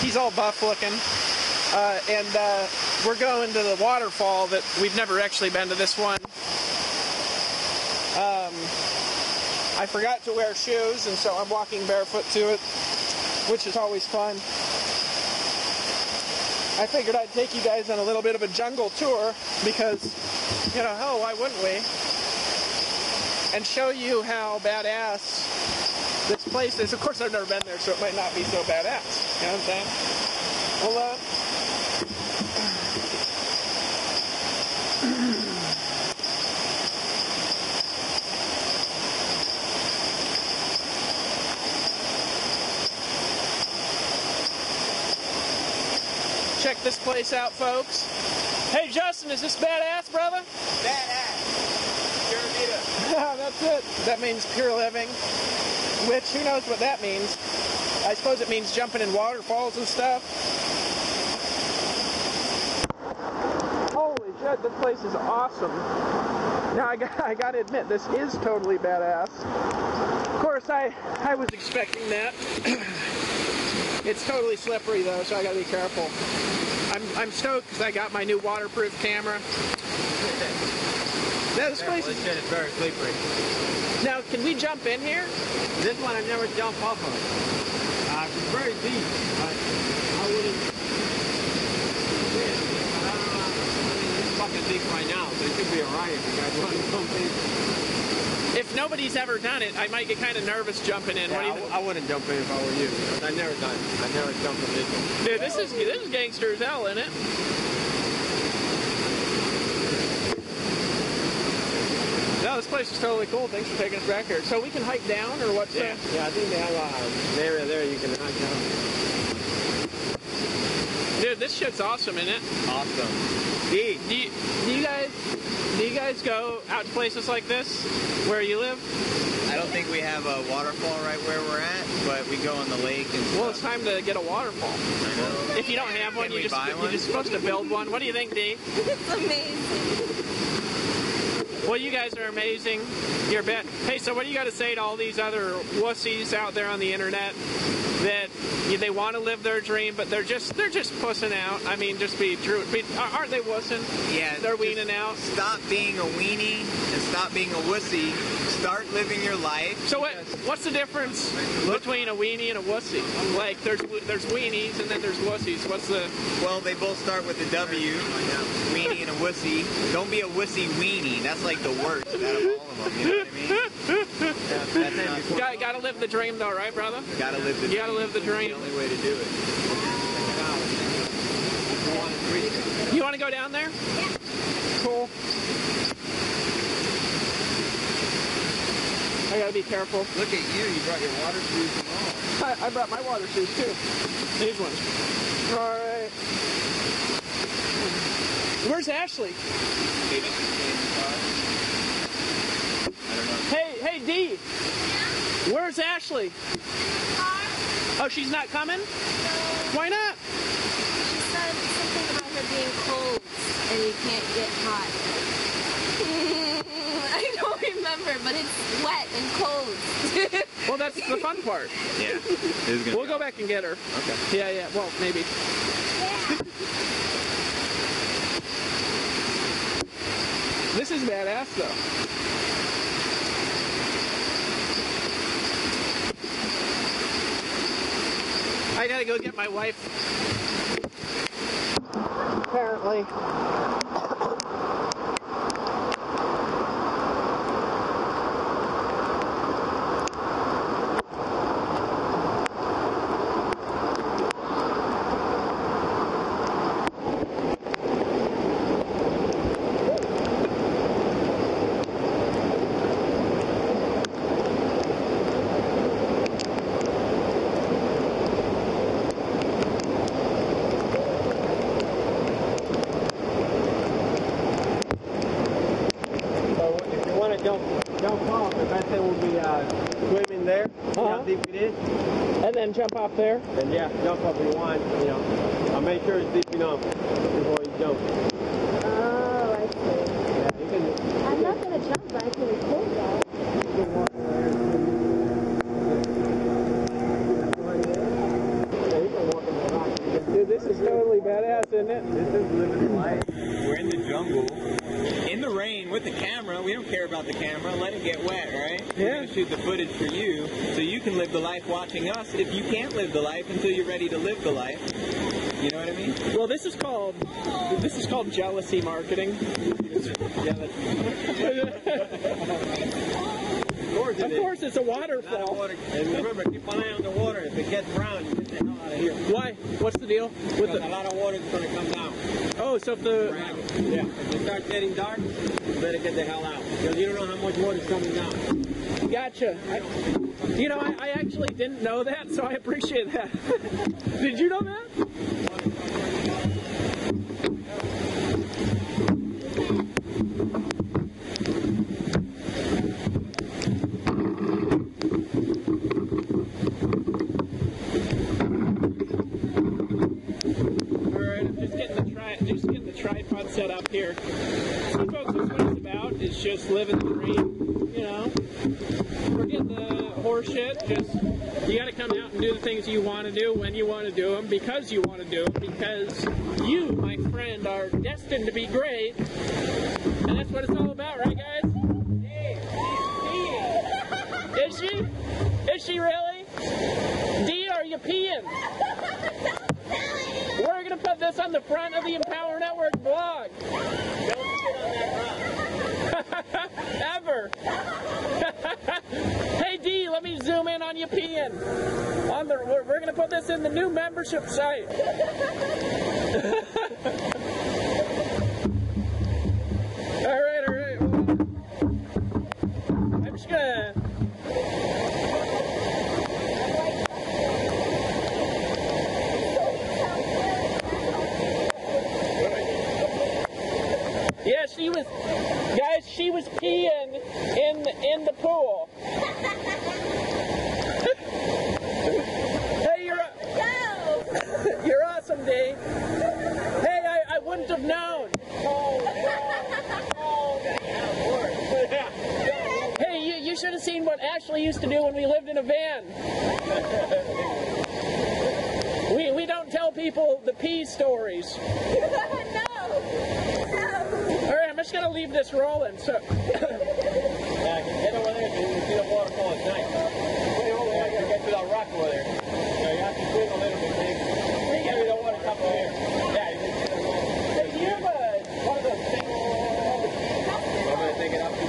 He's all buff looking. And we're going to the waterfall that we've never actually been to this one. I forgot to wear shoes, and so I'm walking barefoot to it, which is always fun. I figured I'd take you guys on a little bit of a jungle tour because, you know, hell, why wouldn't we? And show you how badass this place is. Of course, I've never been there, so it might not be so badass. You know what I'm saying? Well, check this place out, folks. Hey, Justin, is this badass, brother? Badass. Pure vida. That's it. That means pure living. Which, who knows what that means? I suppose it means jumping in waterfalls and stuff. Holy shit, this place is awesome. Now, I gotta admit, this is totally badass. Of course, I was expecting that. It's totally slippery though, so I gotta be careful. I'm stoked because I got my new waterproof camera. Now this place is very slippery. Now, can we jump in here? This one I never jump off of. It's very deep. I wouldn't. It's fucking deep right now, so it should be alright if you guys want to jump in. If nobody's ever done it, I might get kind of nervous jumping in. Yeah, what do you think? I wouldn't jump in if I were you. Because I never done it. I never jumped in this one. Dude, this is gangster as hell, isn't it? No, this place is totally cool. Thanks for taking us back here. So we can hike down, or what's yeah, I think they have an area there you can hike down. Dude, this shit's awesome, isn't it? Awesome. Do you guys go out to places like this where you live? I don't think we have a waterfall right where we're at, but we go on the lake and stuff. Well, it's time to get a waterfall. I know. If you don't have one, Can we you're buy one? just supposed to build one. What do you think, Dee? It's amazing. Well, you guys are amazing. You're Hey, so what do you got to say to all these other wussies out there on the internet that they want to live their dream, but they're just pussing out? I mean, just be true. Aren't they wussing? Yeah. They're weaning out. Stop being a weenie and stop being a wussy. Start living your life. So what's the difference between a weenie and a wussy? Like, there's weenies and then there's wussies. What's the... Well, they both start with a W. Weenie and a wussy. Don't be a wussy weenie. That's like the worst out of all of them. You know what I mean? Gotta live the dream, though, right, brother? Gotta live the dream. You gotta live the dream. That's the only way to do it. You want to go down there? Yeah. Cool. I gotta be careful. Look at you. You brought your water shoes and all. I brought my water shoes, too. These ones. All right. Where's Ashley? Hey, Dee. Where's Ashley? Oh, she's not coming? No. Why not? She said something about her being cold and you can't get hot. I don't remember, but it's wet and cold. Well, that's the fun part. Yeah. We'll go back and get her. Okay. Yeah. Well, maybe. Yeah. This is badass, though. I gotta go get my wife. Apparently. Jump off, the best thing will be swimming there, see how deep it is. And then jump off there? And yeah, jump up if you want, you know. I'll make sure it's deep enough before you jump. Oh, I see. Yeah, you can. I'm not going to jump, but I can record that. You can walk there. Yeah, you can walk in the rock. This is totally badass, isn't it? This is living life. We're in the jungle, in the rain with the camera. We don't care about the camera. Let it get wet, right? Yeah. We're gonna shoot the footage for you, so you can live the life watching us. If you can't live the life until you're ready to live the life, you know what I mean? Well, this is called jealousy marketing. Of course, it's a waterfall. Water. And remember, keep an eye on the water. If it gets brown, you get the hell out of here. Why? What's the deal with Because a lot of water is going to come down. Oh, so if the Yeah. If it starts getting dark, you better get the hell out. Because you don't know how much water is coming down. gotcha. I actually didn't know that, so I appreciate that. Did you know that? Tripod set up here. See, folks, that's what it's about. It's just living the dream, you know. Forget the horse shit. Just, you gotta come out and do the things you want to do when you want to do them, because you want to do them, because you, my friend, are destined to be great. And that's what it's all about, right, guys? Is she? Is she really? Dee, are you peeing? We're going to put this on the front of the Empower Network blog. Don't sit on that rock. Ever. Hey, Dee, let me zoom in on you peeing. We're going to put this in the new membership site. All right. I'm just going to... Yeah, she was peeing in the pool. Hey, you're awesome, Dee. Hey, I wouldn't have known. Hey, you should have seen what Ashley used to do when we lived in a van. We don't tell people the pee stories. Alright, I'm just going to leave this rolling. So. Get over there so you can see the waterfall at night. Put it over there, you get to that rock over there. So you have to swim a little bit, maybe. Maybe the water top over here. Yeah, you can see the water. Hey, do you have one of those things? I'm going to take it up to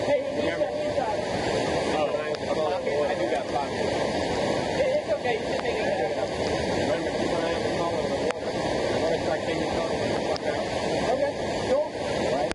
Hey, he's got. I do got pockets. It's okay, you can take it. Remember, keep an eye on the color of the water. Start taking the color. Okay, cool. Right.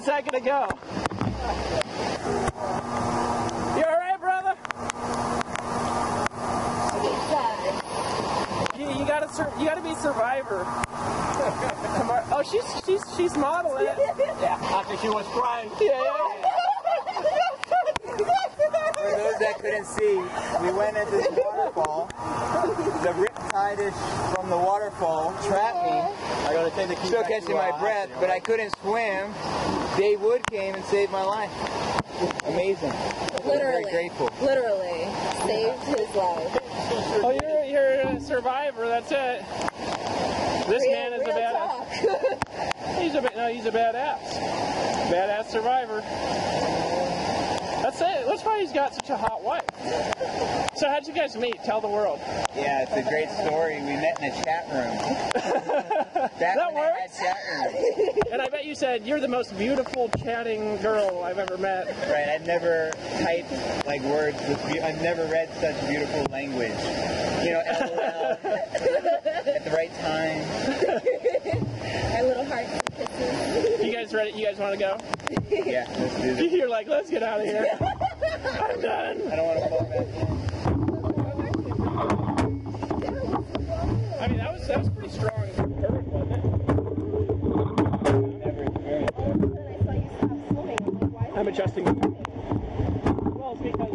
second ago. You all right, brother? You gotta be Survivor. Oh, she's modeling it. Yeah, after she was crying. Yeah. For those that couldn't see, we went into the waterfall. The riptide from the waterfall trapped me. I gotta take the key. Still back catching to, my breath, but I couldn't swim. Dave Wood came and saved my life. Amazing. Literally. Very grateful. Literally. Saved his life. Oh, you're a survivor. That's it. This man is a badass. He's a badass. Badass survivor. That's it. That's why he's got such a hot wife. So how'd you guys meet? Tell the world. Yeah, it's a great story. We met in a chat room. That works. Chat room. And I bet you said you're the most beautiful chatting girl I've ever met. Right, I've never typed like words with I've never read such beautiful language. You know, LOL at the right time. Our little hearts and kisses. You guys ready? You guys want to go? Yeah, let's do this. You're like, let's get out of here. I'm done. I don't want to fall back in. I mean, that was pretty strong current, wasn't it? I'm adjusting. Well, it's because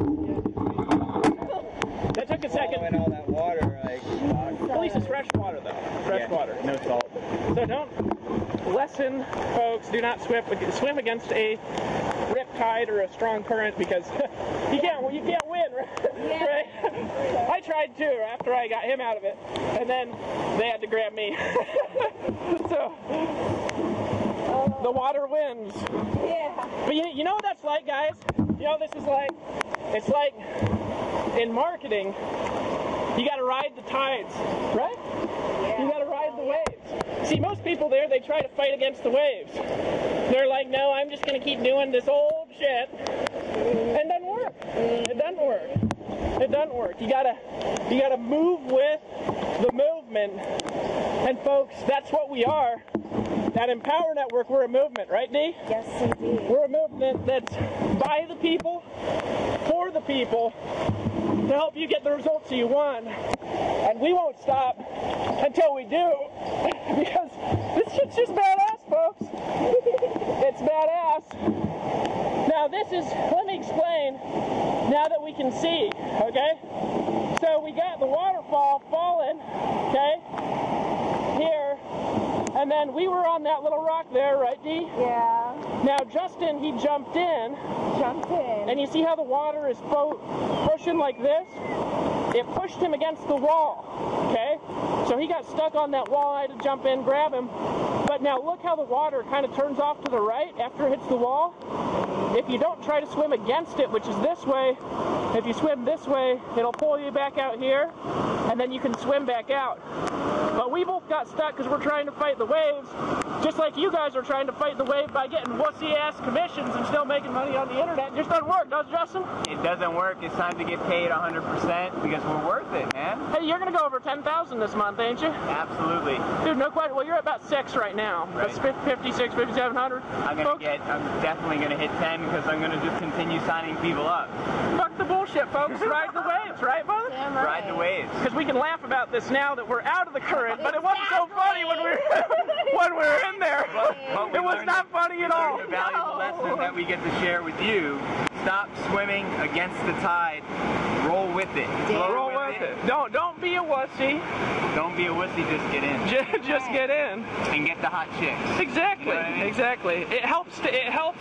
that took a second. Following all that water, like. At least it's fresh water, though. Fresh water. No salt. So don't lesson, folks. Do not swim against a riptide or a strong current because you can't win, right? Yeah. Right? I tried too after I got him out of it, and then they had to grab me. So the water wins. Yeah. But you know what that's like, guys? You know this is like, it's like in marketing, you got to ride the tides, right? Yeah. You got to ride the waves. See, most people there, they try to fight against the waves. They're like, no, I'm just going to keep doing this old shit. It doesn't work. It doesn't work. It doesn't work. You gotta move with the movement. And folks, that's what we are. At Empower Network, we're a movement, right, Dee? Yes, indeed. We're a movement that's by the people, for the people, to help you get the results you want. And we won't stop until we do, because this shit's just badass, folks. It's badass. Now this is, let me explain, now that we can see, okay? So we got the waterfall falling, okay, here, and then we were on that little rock there, right, Dee? Yeah. Now Justin, he jumped in, and you see how the water is pushing like this? It pushed him against the wall, okay? So he got stuck on that wall. I had to jump in, grab him. But now look how the water kind of turns off to the right after it hits the wall. If you don't try to swim against it, which is this way, if you swim this way, it'll pull you back out here, and then you can swim back out. But we both got stuck because we're trying to fight the waves, just like you guys are trying to fight the wave by getting wussy-ass commissions and still making money on the internet. It just doesn't work, does it, Justin? It doesn't work. It's time to get paid 100% because we're worth it, man. Hey, you're going to go over 10,000 this month, ain't you? Absolutely. Dude, no question. Well, you're at about 6 right now. Right. That's 56, 5,700. I'm definitely gonna hit 10 because I'm gonna just continue signing people up. Fuck the bullshit, folks. Ride the waves, right, brother? Damn right. Ride the waves. Because we can laugh about this now that we're out of the current, but it wasn't so funny when we were in there. But It was not funny at all. The valuable lesson that we get to share with you: stop swimming against the tide. Roll with it. Roll with it. Don't be a wussy. Don't be a wussy. Just get in. Just get in and get the hot chicks. Exactly. You know what I mean? Exactly. It helps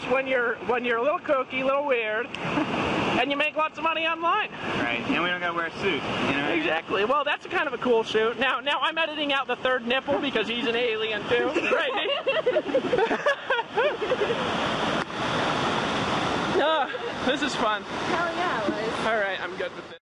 when you're a little kooky, a little weird, and you make lots of money online. Right. And we don't gotta wear a suit. You know. Exactly. Well, that's kind of a cool shoot. Now I'm editing out the third nipple because he's an alien too. Right, Dee? This is fun. Hell yeah, it was. All right, I'm good with this.